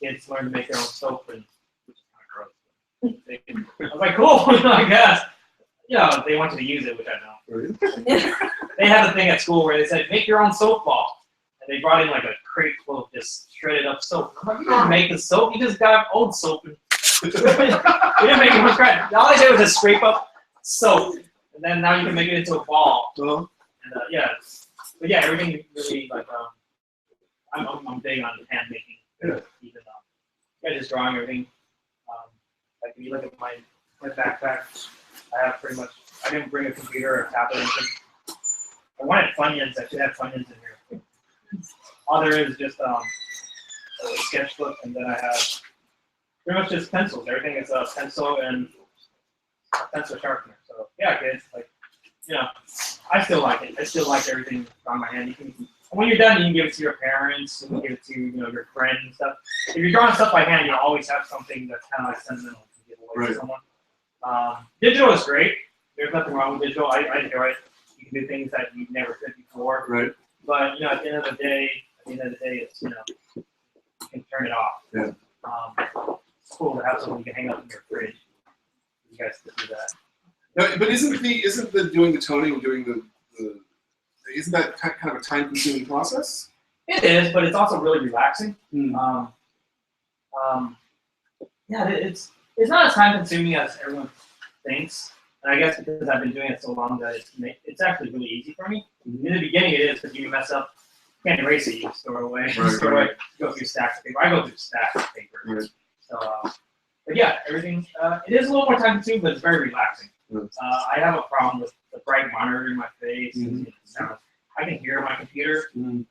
[SPEAKER 3] Kids learn to make their own soap, and which is kind of gross. I was like, cool, I guess. They want you to use it, which I don't. They had a thing at school where they said, make your own soap ball. And they brought in like a crate full of just shredded up soap. I'm like, you don't make the soap, you just got old soap. And we didn't make it from scratch. All they did was just scrape up soap. And then now you can make it into a ball. And but yeah, everything really like, I'm big on hand making. Even just drawing everything. Like if you look at my backpack, I have pretty much. I didn't bring a computer or a tablet or anything. I wanted Funyuns. I should have Funyuns in here. All there is just a sketchbook, and then I have pretty much just pencils. Everything is a pencil and a pencil sharpener. So yeah, kids, like I still like it. I still like everything on my hand. When you're done, you can give it to your parents, you can give it to your friends and stuff. If you're drawing stuff by hand, you always have something that's kind of like sentimental to give away to someone. Digital is great. There's nothing wrong with digital. I enjoy it. You can do things that you never could before.
[SPEAKER 1] Right.
[SPEAKER 3] But at the end of the day, it's you can turn it off.
[SPEAKER 1] Yeah.
[SPEAKER 3] It's cool to have something you can hang up in your fridge. You guys can do that.
[SPEAKER 1] No, but isn't the doing the toning and doing the isn't that kind of a time-consuming process?
[SPEAKER 3] It is, but it's also really relaxing.
[SPEAKER 1] Mm.
[SPEAKER 3] It's not as time-consuming as everyone thinks. And I guess because I've been doing it so long that it's actually really easy for me. In the beginning, it is because you mess up, you can't erase it. You store it away. Go through stacks of paper. I go through stacks of paper. Right. So, but yeah, everything. It is a little more time-consuming, but it's very relaxing. I have a problem with the bright monitor in my face. And, sound. I can hear my computer. Kind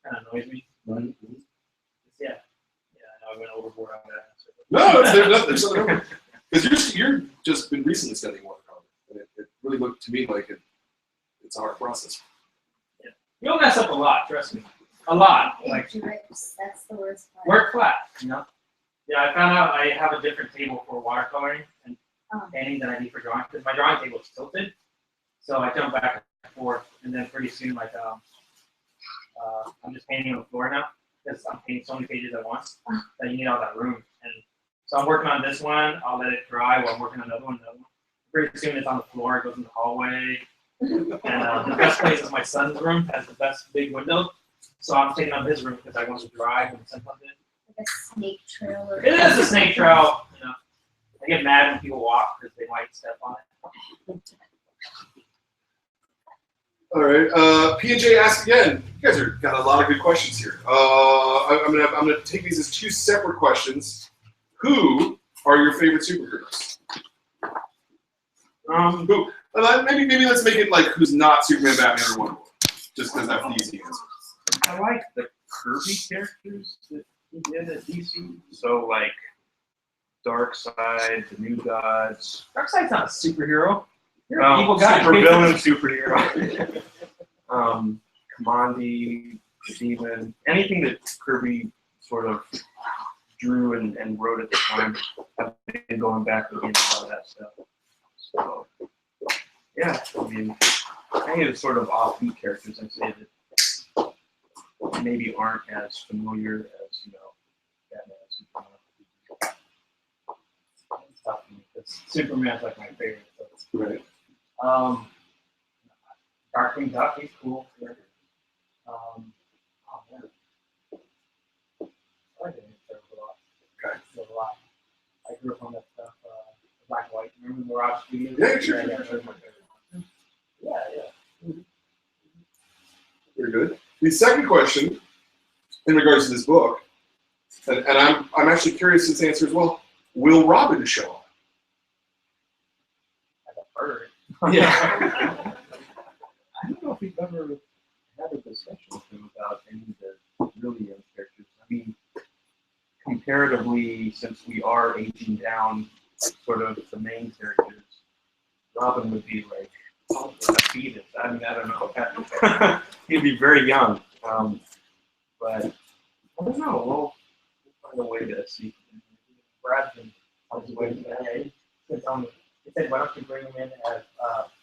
[SPEAKER 3] of annoys me. Yeah, I know I went overboard on that.
[SPEAKER 1] No, there's something wrong. Because you're just been recently studying watercolor, and it really looked to me like it's a hard process.
[SPEAKER 3] Yeah, you'll mess up a lot. Trust me, a lot. Like
[SPEAKER 2] drips. That's the worst part.
[SPEAKER 3] Work flat. Yeah, I found out I have a different table for watercoloring and painting than I do for drawing because my drawing table is tilted. So I jump back and forth, and then pretty soon, like I'm just painting on the floor now because I'm painting so many pages at once that you need all that room. And so I'm working on this one. I'll let it dry while I'm working on another one. Pretty soon it's on the floor. It goes in the hallway. And the best place is my son's room. Has the best big window. So I'm taking up his room because I want to dry when the sun comes in.
[SPEAKER 2] Like a snake trail.
[SPEAKER 3] It is a snake trail. I get mad when people walk because they might step on it.
[SPEAKER 1] All right. P&J asks again. You guys got a lot of good questions here. I'm gonna take these as two separate questions. Who are your favorite superheroes? Who? Maybe let's make it like who's not Superman, Batman, or Wonder Woman, just because that's the easy answer.
[SPEAKER 4] I like the Kirby characters that he did at DC. So like Darkseid, the New Gods.
[SPEAKER 3] Darkseid's not a superhero. You're an evil guy.
[SPEAKER 4] Super villain superhero. Commandi, the Demon, anything that Kirby sort of drew and wrote at the time. I've been going back again to all that stuff. So, yeah, I mean, any of the sort of offbeat characters I'd say that maybe aren't as familiar as, Batman and Superman. It's tough for me because Superman's like my favorite. So
[SPEAKER 1] Right.
[SPEAKER 3] Darkwing Duck, he's cool. Oh man. I like it a lot.
[SPEAKER 1] Okay.
[SPEAKER 3] A lot. I grew up on that stuff, black and white. Remember the Mirage Studios?
[SPEAKER 1] Yeah, sure.
[SPEAKER 3] Yeah.
[SPEAKER 1] Very good. The second question, in regards to this book, and I'm actually curious this answer as well. Will Robin show up?
[SPEAKER 3] I've heard.
[SPEAKER 1] Yeah.
[SPEAKER 4] I don't know if we've ever had a discussion with him about any of the really young characters. I mean, compared comparatively, since we are aging down, sort of the main characters, Robin would be like a fetus. I mean, I don't know. He'd be very young. But I don't know. We'll find a way to see.
[SPEAKER 3] Brad's been on his way to that. He said, why don't you bring him in as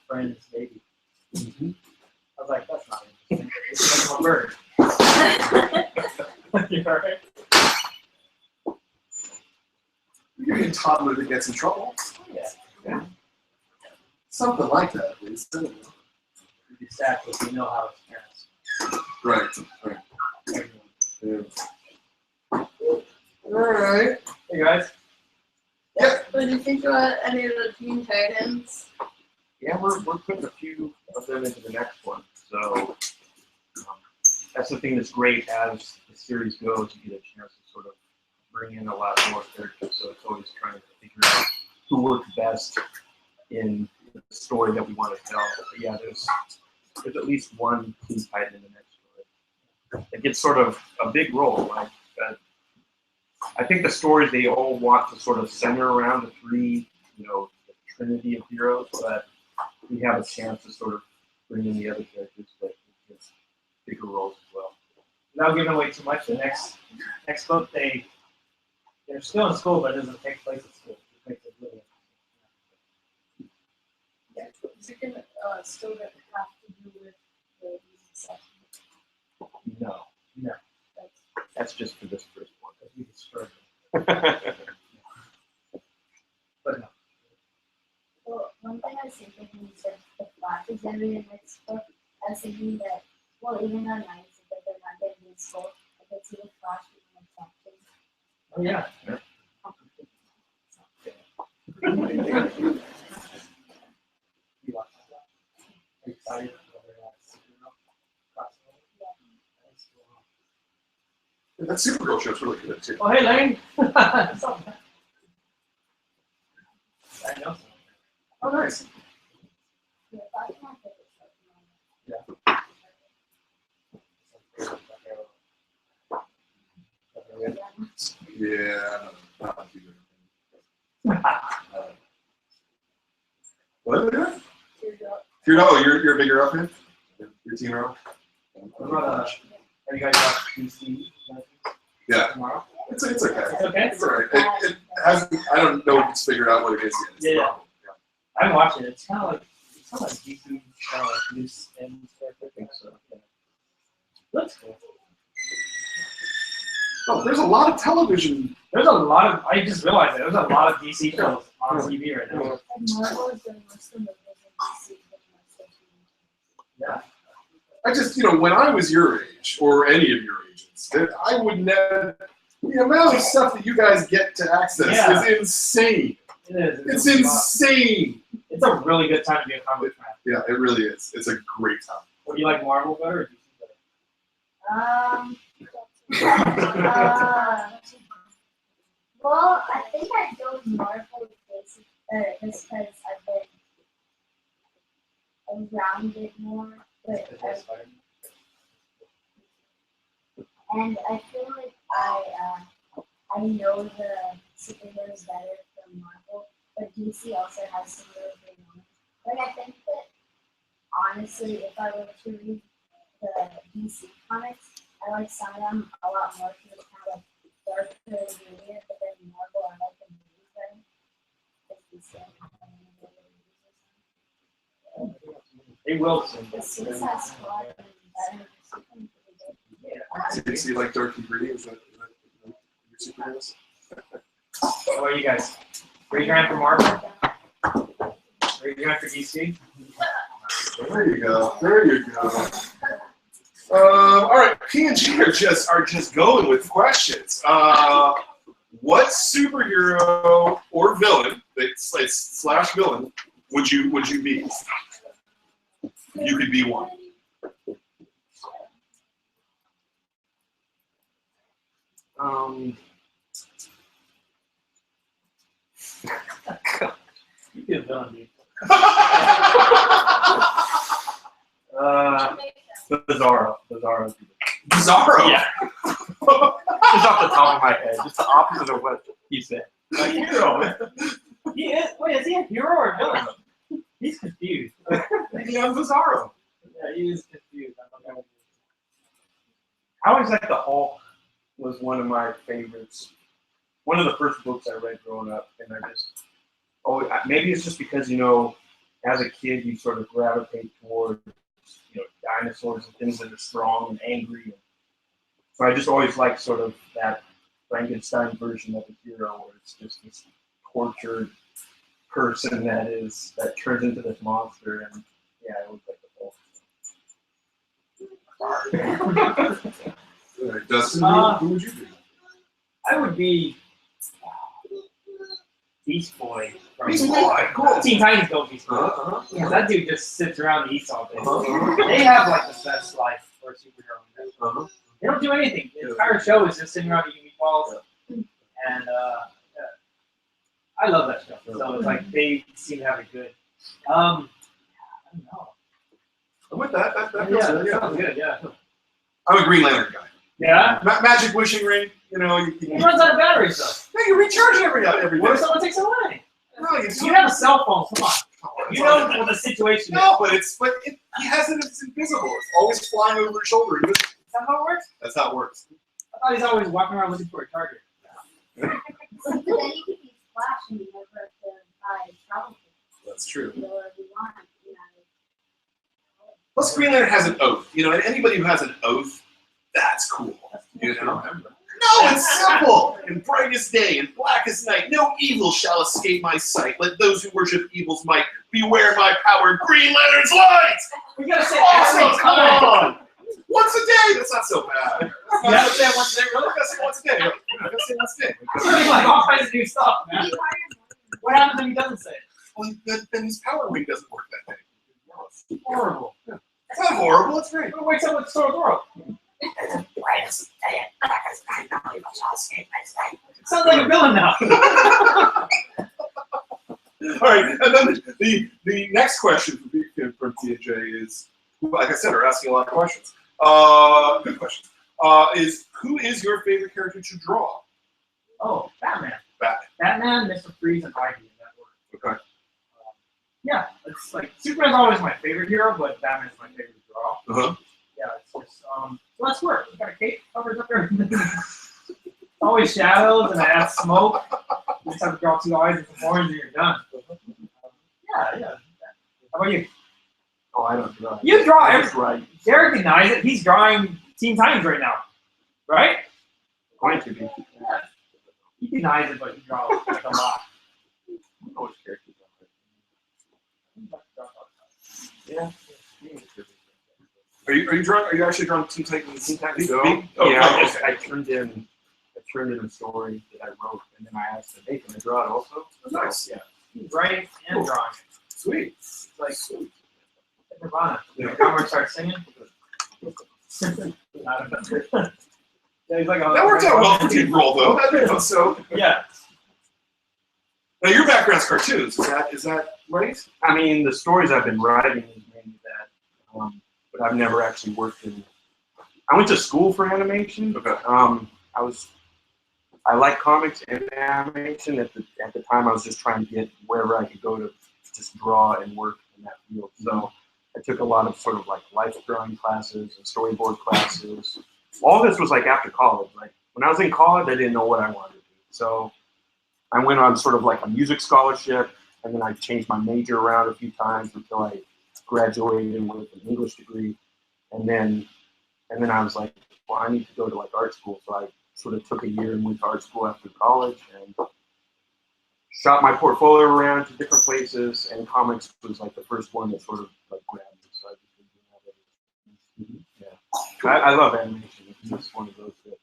[SPEAKER 3] friend's baby?
[SPEAKER 4] Mm-hmm.
[SPEAKER 3] I was like, that's not interesting. It's like a bird. You all right?
[SPEAKER 1] You're a toddler that gets in trouble.
[SPEAKER 3] Yeah.
[SPEAKER 1] Something like that, at least.
[SPEAKER 3] You'd be sad because you know how it's parents.
[SPEAKER 1] Right.
[SPEAKER 3] Everyone.
[SPEAKER 1] Yeah. All right.
[SPEAKER 3] Hey guys.
[SPEAKER 1] Yeah.
[SPEAKER 5] What do you think about any of the Teen Titans?
[SPEAKER 4] Yeah, we're putting a few of them into the next one. So that's the thing that's great as the series goes. You get a chance to sort of bring in a lot more characters. So it's always trying to figure out who works best in the story that we want to tell. But yeah, there's at least one Teen Titan in the next story. It gets sort of a big role. Like I think the stories they all want to sort of center around the three, the trinity of heroes, but we have a chance to sort of bring in the other characters that get bigger roles as well.
[SPEAKER 3] Without giving away too much, the next book they're still in school, but it doesn't take place at school. It makes it really interesting.
[SPEAKER 6] Is it gonna still have to do with the section?
[SPEAKER 4] No, that's just for this first one.
[SPEAKER 3] Because we destroyed it. But no.
[SPEAKER 2] Well, one thing I was thinking when you said the Flash is going to be the next book, I was thinking that, well, even on nights that they're not going to be in school, I could see the Flash become something.
[SPEAKER 3] Oh yeah. You watch that. Are you excited for that crossover?
[SPEAKER 1] That Supergirl show's really good too.
[SPEAKER 3] Oh hey Lane. I know something.
[SPEAKER 1] Oh, nice.
[SPEAKER 2] Yeah, Flash is my favorite show.
[SPEAKER 1] Yeah, not a huge what? You're a big Arrow fan? Your team Arrow?
[SPEAKER 3] Have you guys watched DC?
[SPEAKER 1] Yeah.
[SPEAKER 3] Tomorrow?
[SPEAKER 1] It's okay.
[SPEAKER 3] It's okay?
[SPEAKER 1] It's alright. It hasn't. I don't know if it's figured out what it is yet. It's the
[SPEAKER 3] Yeah.
[SPEAKER 1] problem.
[SPEAKER 3] I haven't watched it. It's kind of like DC, kind of like loose and stuff. I think so. Yeah. Looks cool.
[SPEAKER 1] Oh, there's a lot of television.
[SPEAKER 3] There's a lot of. I just realized that there's a lot of DC shows on TV right now.
[SPEAKER 2] And Marvel is doing most of the movies in DC, but most of the
[SPEAKER 3] Yeah.
[SPEAKER 1] I just, when I was your age, or any of your ages, I would never. The amount of stuff that you guys get to access is insane.
[SPEAKER 3] It is.
[SPEAKER 1] It's insane.
[SPEAKER 3] It's a really good time to be a comic fan.
[SPEAKER 1] Yeah, it really is. It's a great time.
[SPEAKER 3] What do you like, Marvel better or DC better?
[SPEAKER 2] Well, I think I'd go with Marvel just because I've been around it more. But and I feel like I know the superheroes better from Marvel, but DC also has some really great ones. Like I think that honestly, if I were to read the DC comics, I like some of them a lot more because it's kind of like darker and grittier, but then Marvel, I like the movies better.
[SPEAKER 3] Hey Wilson.
[SPEAKER 2] The Suicide Squad and Batman are super good.
[SPEAKER 1] So you like dark and gritty? Is that your superheroes?
[SPEAKER 3] What about you guys? Raise your hand for Marvel. Raise your hand for DC.
[SPEAKER 1] There you go. There you go. All right, P&G are just going with questions. What superhero or villain, slash villain, would you be? You could be one.
[SPEAKER 3] You be a villain, dude.
[SPEAKER 4] Bizarro.
[SPEAKER 1] Bizarro.
[SPEAKER 4] Yeah. Just off the top of my head, just the opposite of what he said. Like hero, man.
[SPEAKER 3] He is. Wait, is he a hero or a villain? He's confused.
[SPEAKER 4] Young Bizarro.
[SPEAKER 3] Yeah, he is confused.
[SPEAKER 4] I always like the Hulk was one of my favorites. One of the first books I read growing up, and I just maybe it's just because as a kid you sort of gravitate towards dinosaurs and things that are strong and angry. So I just always liked sort of that Frankenstein version of a hero where it's just this tortured person that turns into this monster, and yeah, I always like the Hulk.
[SPEAKER 1] All right, Dustin, who would you be?
[SPEAKER 3] I would be Beast Boy.
[SPEAKER 1] Beast Boy, cool.
[SPEAKER 3] Teen Titans Go Beast Boy. Yeah, that dude just sits around and eats all day. They have like the best life for a superhero. They don't do anything. The entire show is just sitting around eating meatballs, and I love that show. So it's like they seem to have it good. I don't know.
[SPEAKER 1] I'm with that. That
[SPEAKER 3] Yeah,
[SPEAKER 1] feels
[SPEAKER 3] that
[SPEAKER 1] good.
[SPEAKER 3] sounds good. Yeah.
[SPEAKER 1] I'm a Green Lantern guy.
[SPEAKER 3] Yeah.
[SPEAKER 1] Magic wishing ring.
[SPEAKER 3] It runs out of batteries though.
[SPEAKER 1] You recharge it every day.
[SPEAKER 3] What if someone takes it away?
[SPEAKER 1] No,
[SPEAKER 3] You have a cell phone. Come on. You know what the situation is.
[SPEAKER 1] No, but he has it. It's invisible. It's always flying over his shoulder.
[SPEAKER 3] Is that how it works?
[SPEAKER 1] That's how it works.
[SPEAKER 3] I thought he's always walking around looking for a target.
[SPEAKER 2] But then you can be Flash and you never have to buy travel tickets.
[SPEAKER 1] That's true.
[SPEAKER 2] You know what you want.
[SPEAKER 1] Plus, Green Lantern has an oath. And anybody who has an oath, that's cool. No, it's simple. In brightest day and blackest night, no evil shall escape my sight. Let those who worship evil's might beware my power. Green Lantern's light.
[SPEAKER 3] We gotta say
[SPEAKER 1] Awesome.
[SPEAKER 3] every
[SPEAKER 1] Come
[SPEAKER 3] time.
[SPEAKER 1] on. Once a day. That's not so bad.
[SPEAKER 3] You gotta say it once a day, really?
[SPEAKER 1] I gotta say once a day. I gotta say once a day.
[SPEAKER 3] You're doing like all kinds of new stuff, man. What happens if he doesn't say it?
[SPEAKER 1] Well, then his power wing doesn't work that day.
[SPEAKER 3] It's horrible.
[SPEAKER 1] It's not horrible. It's great.
[SPEAKER 3] Who wakes up with the sword of the world? Sounds like a villain now.
[SPEAKER 1] All right, and then the next question from TJ is, like I said, we're asking a lot of questions. Good questions. Is who is your favorite character to draw?
[SPEAKER 3] Oh, Batman.
[SPEAKER 1] Batman.
[SPEAKER 3] Mr. Freeze, and Ivy in that order.
[SPEAKER 1] Okay.
[SPEAKER 3] Yeah, it's like Superman's always my favorite hero, but Batman's my favorite to draw. Yeah, it's just less work. He's got a cape, covers up everything. Always shadows and I add smoke. You just have to draw 2 eyes and some horns and you're done. Yeah. How about you?
[SPEAKER 4] Oh, I don't draw.
[SPEAKER 3] You draw
[SPEAKER 4] That's right.
[SPEAKER 3] Derek denies it. He's drawing Teen Titans right now, right?
[SPEAKER 4] Going to be.
[SPEAKER 3] Yeah. He denies it, but he draws like a lot.
[SPEAKER 4] I know which characters
[SPEAKER 3] Yeah.
[SPEAKER 1] Are you actually drawing Teen Titans?
[SPEAKER 4] Teen Titans Go?
[SPEAKER 1] Oh,
[SPEAKER 4] Yeah,
[SPEAKER 1] okay.
[SPEAKER 4] I turned in a story that I wrote, and then I asked him, "Hey, can I draw it also?"
[SPEAKER 1] Nice.
[SPEAKER 4] Yeah.
[SPEAKER 3] He's writing and drawing.
[SPEAKER 1] Sweet.
[SPEAKER 3] It's like Nirvana. The drummer starts singing. Yeah, he's like
[SPEAKER 1] That worked out well for Team Roll, though. So.
[SPEAKER 3] Yeah.
[SPEAKER 1] Now your background's cartoons. Is that right?
[SPEAKER 4] I mean, the stories I've been writing is mainly that, but I've never actually worked in. I went to school for animation.
[SPEAKER 1] Okay.
[SPEAKER 4] I like comics and animation. At the time, I was just trying to get wherever I could go to just draw and work in that field. So I took a lot of sort of like life drawing classes and storyboard classes. All this was like after college. Like when I was in college, I didn't know what I wanted to do. So I went on sort of like a music scholarship, and then I changed my major around a few times until I graduated with an English degree. And then I was like, well, I need to go to like art school. So I sort of took a year and went to art school after college and shot my portfolio around to different places. And comics was like the first one that sort of like grabbed me. So I just been doing that. Yeah, I love animation. It's just one of those that.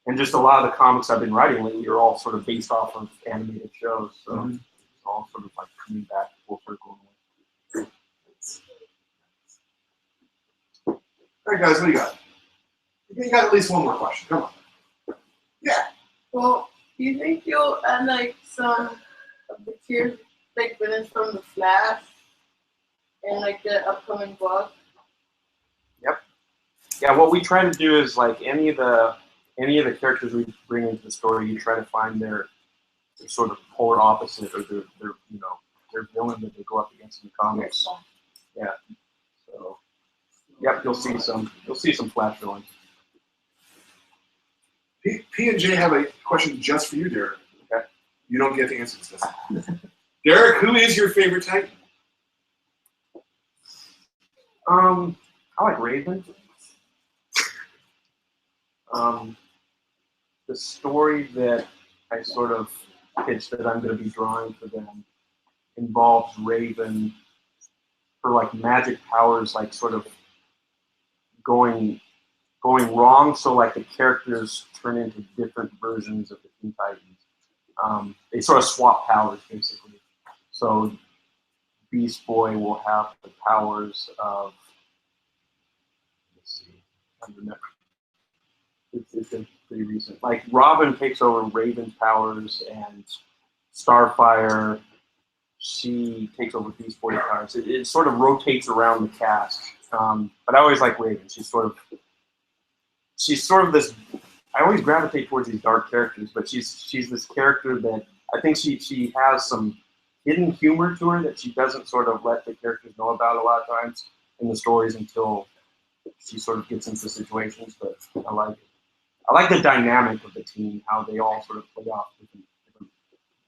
[SPEAKER 4] And just a lot of the comics I've been writing lately are all sort of based off of animated shows. So it's all sort of like coming back full circle.
[SPEAKER 1] All right, guys, what do you got? You got at least one more question. Come on. Yeah.
[SPEAKER 5] Well, do you think you'll add like some of the characters, like villains from the Flash, in like the upcoming book?
[SPEAKER 4] Yep. Yeah, what we try to do is like any of the any of the characters we bring into the story, you try to find their sort of polar opposite, or their you know, their villain that they go up against in the comics. Yeah. So, yep, you'll see some flash villains.
[SPEAKER 1] P and J have a question just for you, Derek.
[SPEAKER 4] Okay.
[SPEAKER 1] You don't get to answer this. Derek, who is your favorite Titan?
[SPEAKER 4] I like Raven. The story that I sort of pitched that I'm going to be drawing for them involves Raven, her like magic powers, like sort of going wrong. So like the characters turn into different versions of the Teen Titans. They sort of swap powers basically. So Beast Boy will have the powers of, let's see, I don't remember. It's been pretty recent. Like Robin takes over Raven's powers, and Starfire, she takes over Beast Boy's powers. It sort of rotates around the cast. But I always like Raven. She's sort of this. I always gravitate towards these dark characters, but she's this character that I think she has some hidden humor to her that she doesn't sort of let the characters know about a lot of times in the stories until she sort of gets into situations. But I like the dynamic of the team, how they all sort of play off different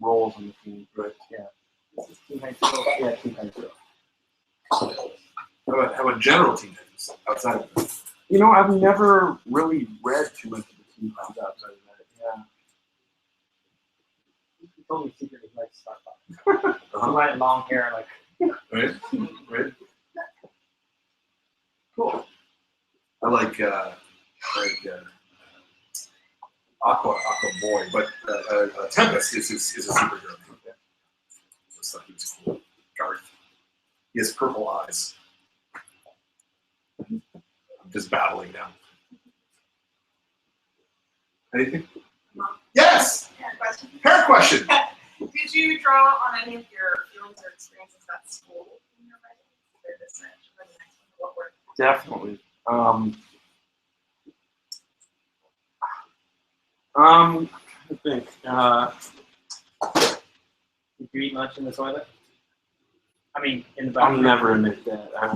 [SPEAKER 4] roles in the team. But yeah, Team Hydro.
[SPEAKER 1] How about general Teen Titans outside of this?
[SPEAKER 4] You know, I've never really read too much of the Teen Titans outside of that. Yeah.
[SPEAKER 3] He told me secretly he likes Starfire. Light long hair, like.
[SPEAKER 1] Right? Cool. I like Aqua Boy, but Tempest is a superhero. Okay. Looks like he's cool. Garth. He has purple eyes. I'm just battling now. Anything? Yes! Hair question.
[SPEAKER 7] Did you draw on any of your feelings or experiences at school in your writing? For this match, or the next one? What were
[SPEAKER 4] Definitely. I think.
[SPEAKER 3] Did you eat much in the toilet? I mean, in the
[SPEAKER 4] I'll
[SPEAKER 3] bathroom.
[SPEAKER 4] never admit that. I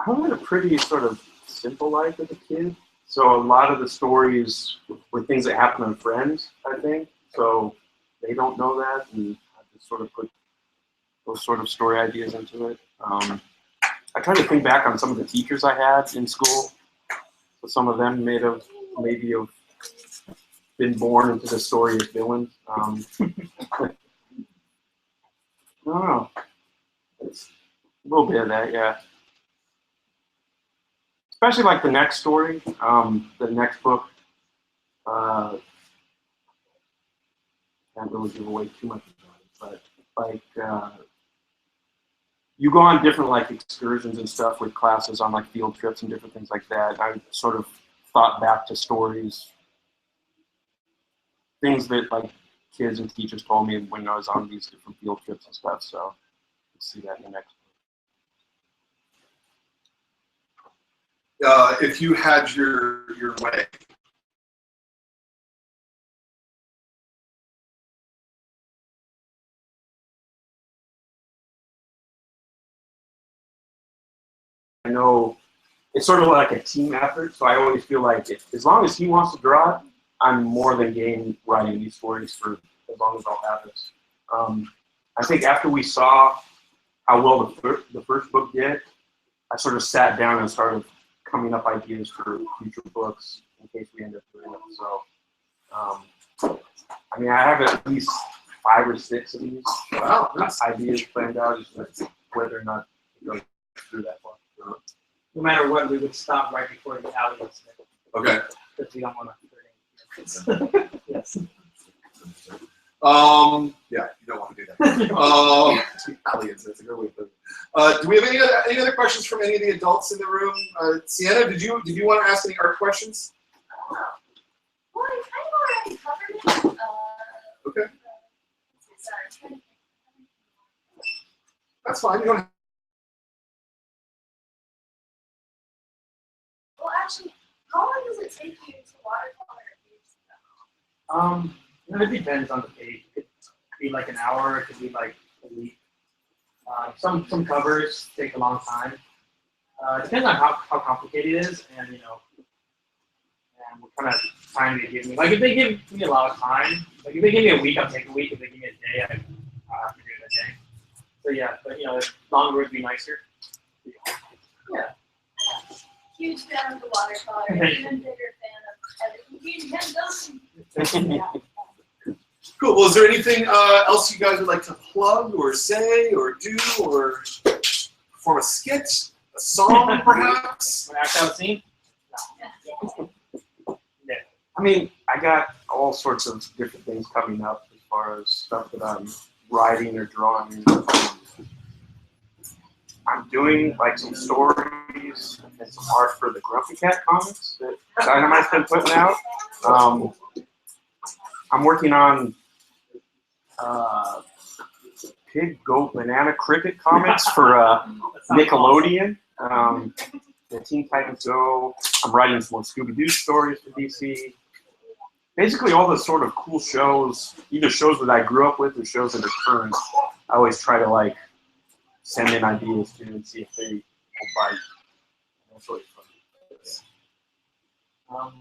[SPEAKER 4] had a pretty sort of simple life as a kid. So a lot of the stories were things that happened to friends, I think. So they don't know that, and I just sort of put those sort of story ideas into it. I try to think back on some of the teachers I had in school. So some of them maybe have been born into the story as villains. I don't know. It's a little bit of that, yeah. Especially like the next story, the next book. Can't really give away too much about it, but like you go on different like excursions and stuff with classes on like field trips and different things like that. I sort of thought back to stories, things that like kids and teachers told me when I was on these different field trips and stuff. So you'll see that in the next book.
[SPEAKER 1] If you had your way,
[SPEAKER 4] I know it's sort of like a team effort, so I always feel like as long as he wants to draw it, I'm more than game writing these stories for as long as I'll have this. I think after we saw how well the first book did, I sort of sat down and started coming up ideas for future books in case we end up doing it. So, I mean, I have at least 5 or 6 of these ideas planned out, just whether or not it goes through that far.
[SPEAKER 3] No matter what, we would stop right before the alley was there.
[SPEAKER 1] okay.
[SPEAKER 3] Because we don't want to hurt any kids. Yes.
[SPEAKER 1] Yeah, you don't want to do that. Aliens, that's a good way to put it. Do we have any other questions from any of the adults in the room? Sienna, did you want to ask any art questions?
[SPEAKER 2] Well, I kind of already covered it.
[SPEAKER 1] Okay.
[SPEAKER 2] Sorry, I'm trying to think.
[SPEAKER 1] That's fine. You don't have
[SPEAKER 3] It depends on the page. It could be like an hour. It could be like a week. Some covers take a long time. It depends on how complicated it is, and and what kind of time they give me. Like if they give me a lot of time, like if they give me a week, I'll take a week. If they give me a day, I'll have to do it a day. So yeah, but longer would be nicer. Yeah.
[SPEAKER 6] Huge fan of the watercolor, even bigger fan of everything.
[SPEAKER 1] Cool. Well, is there anything else you guys would like to plug or say or do or perform a skit, a song, perhaps?
[SPEAKER 3] Act out scene?
[SPEAKER 4] I mean, I got all sorts of different things coming up as far as stuff that I'm writing or drawing. I'm doing like some stories and some art for the Grumpy Cat comics that Dynamite's been putting out. I'm working on Pig, Goat, Banana, Cricket comics for Nickelodeon. The Teen Titans Go. I'm writing some more Scooby-Doo stories for DC. Basically, all the sort of cool shows, either shows that I grew up with or shows that are current. I always try to like send in ideas to and see if they will bite. That's always fun.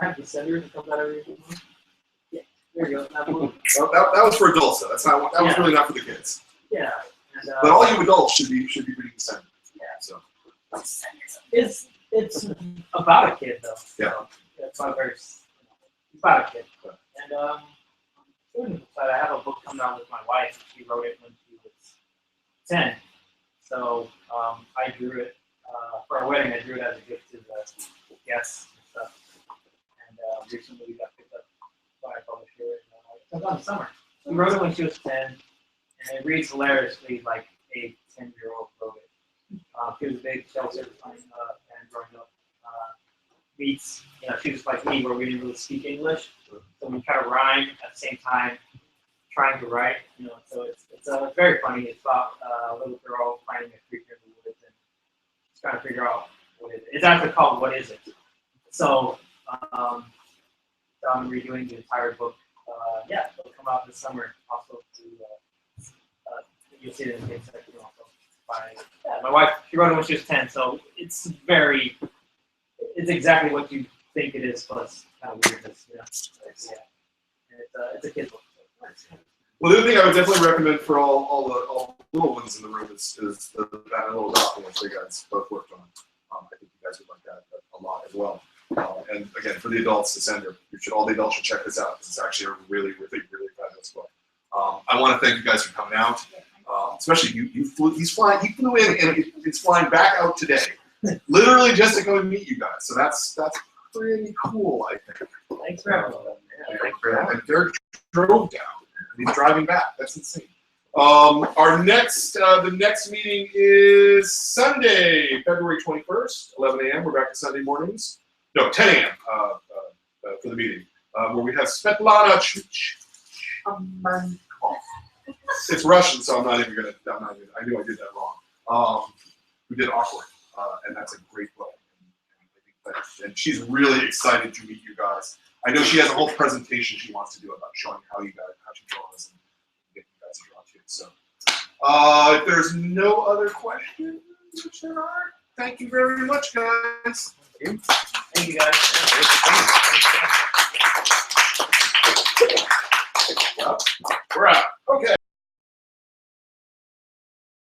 [SPEAKER 3] I have the sender that comes out every month. Yeah, there you go. That
[SPEAKER 1] That was for adults, though. That was really not for the kids.
[SPEAKER 3] Yeah. And,
[SPEAKER 1] But all you adults should be reading the Sender.
[SPEAKER 3] Yeah.
[SPEAKER 1] So.
[SPEAKER 3] It's about a kid though.
[SPEAKER 1] Yeah.
[SPEAKER 3] So it's not very. It's about a kid. And I have a book coming out with my wife. She wrote it when she was 10. So I drew it for our wedding. I drew it as a gift to the guests and stuff. And recently we got picked up by a publisher. Sometime in the summer. She wrote it when she was 10, and it reads hilariously like a 10-year-old wrote it. She was a big shell service fan growing up. Meets, she was like me, where we didn't really speak English, so we kind of rhyme at the same time, trying to write. So it's very funny. It's about a little girl finding a creature in the woods and just trying to figure out what is it. It's actually called "What Is It?" So I'm redoing the entire book. It'll come out this summer. Also, you'll see it in the kids section also. My wife, she wrote it when she was 10, so it's exactly what you think it is, plus kind of weirdness, And it's a kid's book.
[SPEAKER 1] Well, the other thing I would definitely recommend for all the little ones in the room is the Batman Little Dot, which you guys both worked on. I think you guys would like that a lot as well. And again, for the adults, all the adults should check this out. This is actually a really, really, really fabulous book. I want to thank you guys for coming out. Especially he flew in and it's flying back out today. Literally just to come and meet you guys. So that's pretty cool, I think.
[SPEAKER 3] Thanks for having me.
[SPEAKER 1] And Derek drove down. And he's driving back. That's insane. The next meeting is Sunday, February 21st, 11 a.m. We're back to Sunday mornings. No, 10 a.m. For the meeting, where we have Svetlana It's Russian, so I knew I did that wrong. We did Awkward, and that's a great book. And she's really excited to meet you guys. I know she has a whole presentation she wants to do about showing how she draws and get you guys to draw too. So, if there's no other questions, which there are, thank you very much, guys.
[SPEAKER 3] Thank you guys.
[SPEAKER 1] We're out. Okay.